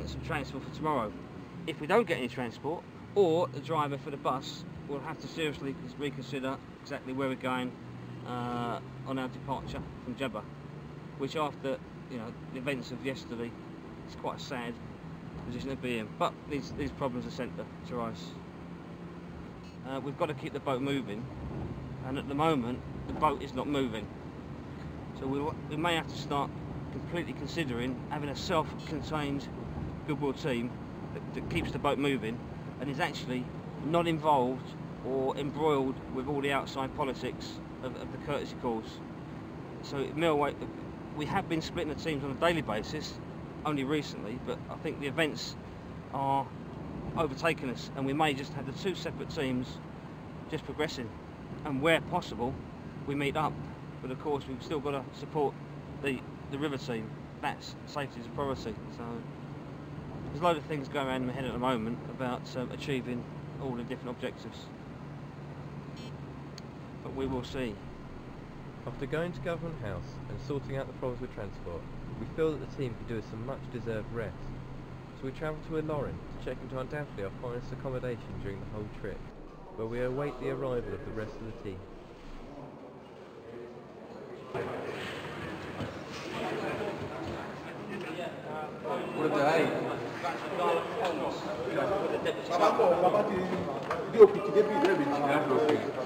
some transport for tomorrow. If we don't get any transport, or the driver for the bus will have to seriously reconsider exactly where we're going on our departure from Jeddah, which after the events of yesterday, it's quite a sad position to be in. But these problems are sent to us. We've got to keep the boat moving, and at the moment the boat is not moving. So we may have to start completely considering having a self-contained goodwill team that keeps the boat moving and is actually not involved or embroiled with all the outside politics of the courtesy calls. So at Millway, we have been splitting the teams on a daily basis only recently, but I think the events are overtaking us, and we may just have the two separate teams just progressing, and where possible we meet up. But of course we've still got to support the river team. That's safety is a priority. So there's a load of things going around in my head at the moment about achieving all the different objectives, but we will see. After going to Government House and sorting out the problems with transport, we feel that the team could do with some much deserved rest. So we travel to Ilorin to check into undoubtedly our finest accommodation during the whole trip, where we await the arrival of the rest of the team.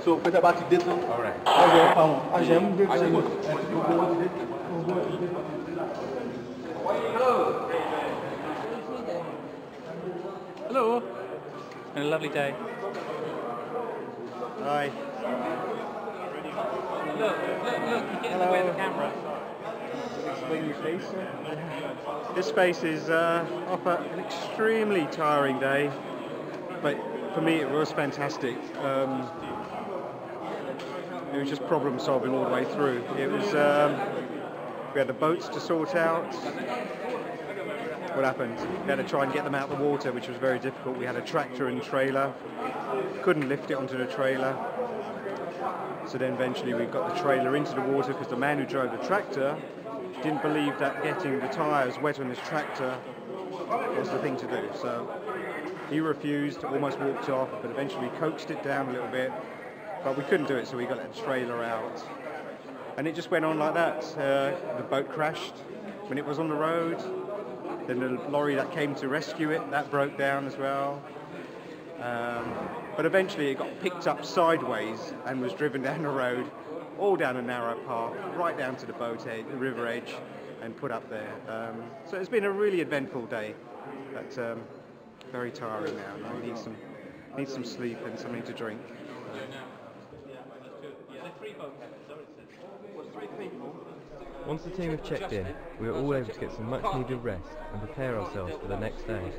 So, pé tá bá ti dé tán. Hello. It's been a lovely day. Hi. Look, you get in the way of the camera. This space is off an extremely tiring day, but for me it was fantastic. It was just problem solving all the way through. It was we had the boats to sort out. What happened? We had to try and get them out of the water, which was very difficult. We had a tractor and trailer, couldn't lift it onto the trailer. So then eventually we got the trailer into the water because the man who drove the tractor didn't believe that getting the tyres wet on his tractor was the thing to do. So he refused, almost walked off, but eventually coaxed it down a little bit. But we couldn't do it, so we got the trailer out. And it just went on like that. The boat crashed when it was on the road. Then the lorry that came to rescue it, that broke down as well. But eventually it got picked up sideways and was driven down the road, all down a narrow path, right down to the boat edge, the river edge, and put up there. So it's been a really eventful day, but very tiring now. I need some sleep and something to drink. Once the team have checked in, we are all able to get some much needed rest and prepare ourselves for the next day.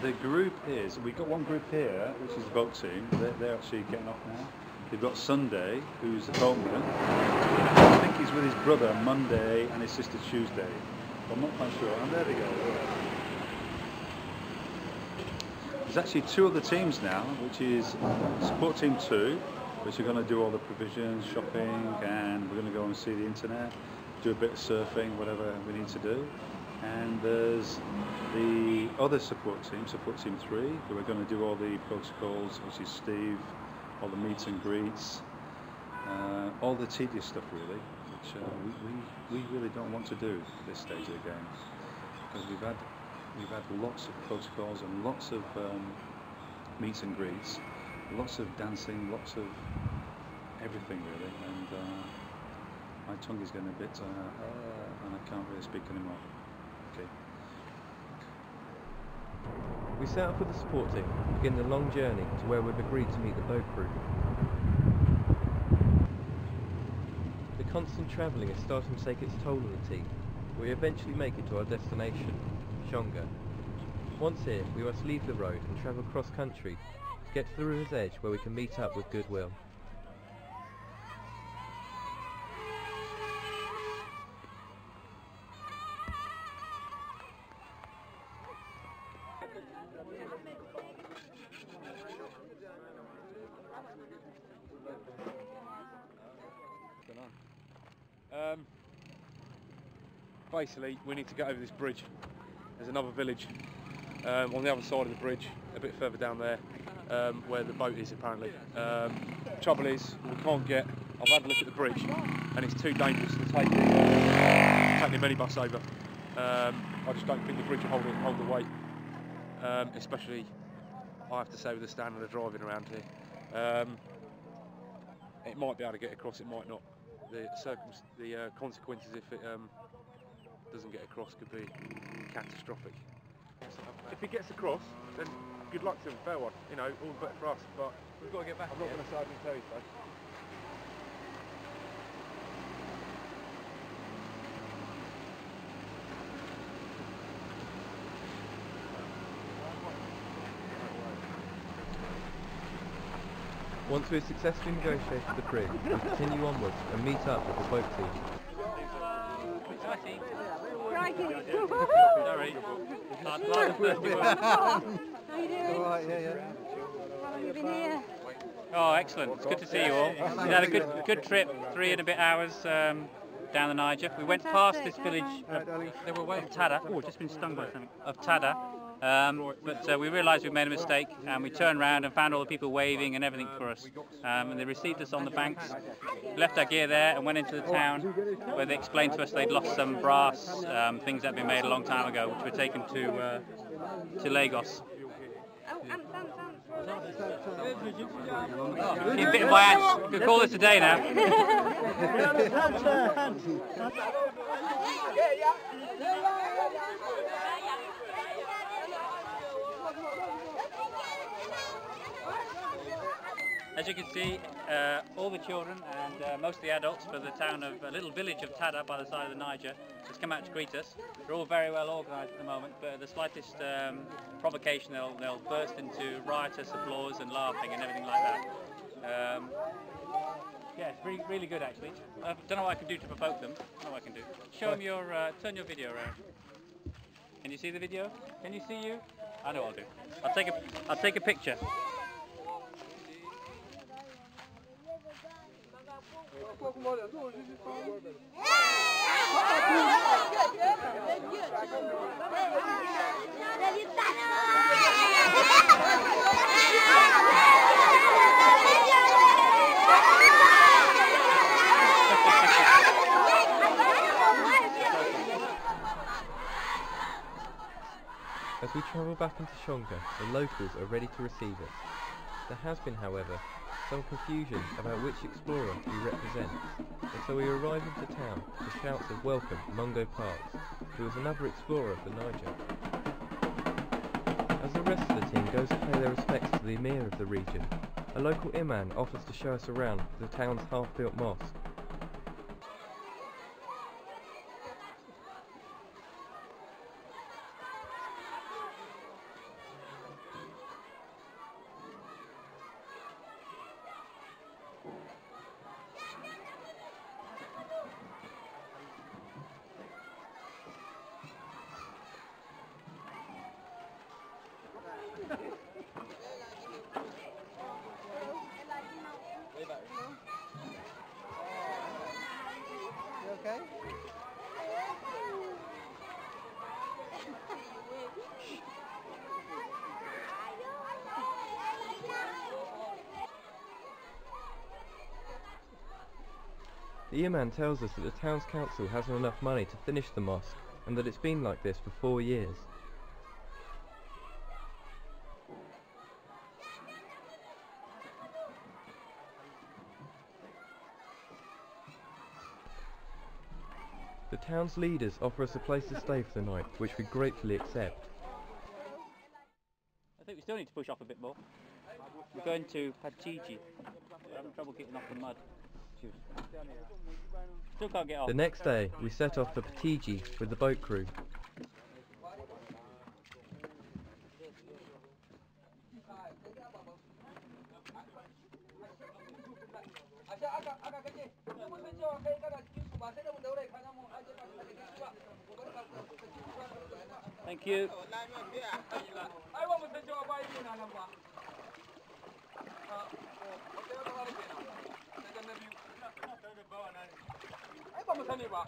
The group is, we've got one group here, which is the boat team. They're actually getting off now. They've got Sunday, who's the boatman. I think he's with his brother Monday and his sister Tuesday. I'm not quite sure. And there they go. There's actually two other teams now, which is Support Team 2, which are going to do all the provisions, shopping, and we're going to go and see the internet, do a bit of surfing, whatever we need to do. And there's the other support team, Support Team 3, who are going to do all the protocols, which is Steve, all the meets and greets, all the tedious stuff really, which we really don't want to do at this stage of the game, because we've had lots of protocols and lots of meets and greets, lots of dancing, lots of everything really, and my tongue is getting a bit and I can't really speak anymore. Okay. We set off with the support team and begin the long journey to where we've agreed to meet the boat crew. The constant travelling is starting to take its toll on the team, but we eventually make it to our destination, Shonga. Once here, we must leave the road and travel cross country to get to the river's edge where we can meet up with Goodwill. basically we need to get over this bridge. There's another village on the other side of the bridge, a bit further down there, where the boat is apparently. Trouble is, we can't get. I've had a look at the bridge, and it's too dangerous to take the minibus over. I just don't think the bridge will hold the weight, especially I have to say with the standard of driving around here. It might be able to get across, it might not. The consequences if it doesn't get across could be catastrophic. If he gets across, then good luck to him, fair one. You know, all the better for us. But we've got to get back. I'm not going to say I didn't tell you so. Once we've successfully negotiated the bridge, we continue onwards and meet up with the boat team. Sorry. How you doing? All right, yeah. How long have you been here? Oh, excellent. It's good to see you all. We had a good trip, 3 and a bit hours down the Niger. We went past this village of Tada. Oh, just been stung by something. Of Tada. But we realised we made a mistake, and we turned around and found all the people waving and everything for us. And they received us on the banks, left our gear there and went into the town where they explained to us they'd lost some brass things that had been made a long time ago, which were taken to Lagos. You're bitten by ants. You could call this a day now. As you can see, all the children and most of the adults for the town of a little village of Tada by the side of the Niger just come out to greet us. They're all very well organised at the moment, but at the slightest provocation they'll burst into riotous applause and laughing and everything like that. Yeah, it's really, really good actually. I don't know what I can do to provoke them. I don't know what I can do. Show them your, turn your video around. Can you see the video? Can you see you? I know what I'll do. I'll take a picture. As we travel back into Shonga, the locals are ready to receive us. There has been, however, some confusion about which explorer we represent, and so we arrive into town to shouts of welcome Mungo Parks, who is another explorer of the Niger. As the rest of the team goes to pay their respects to the Emir of the region, a local imam offers to show us around the town's half-built mosque. Okay. The Imam tells us that the town's council hasn't enough money to finish the mosque, and that it's been like this for 4 years. The town's leaders offer us a place to stay for the night, which we gratefully accept. I think we still need to push off a bit more. We're going to Pachiji. We're having trouble getting off the mud. Still can't get off. The next day, we set off for Patiji with the boat crew. Thank you. ba mu sani ba.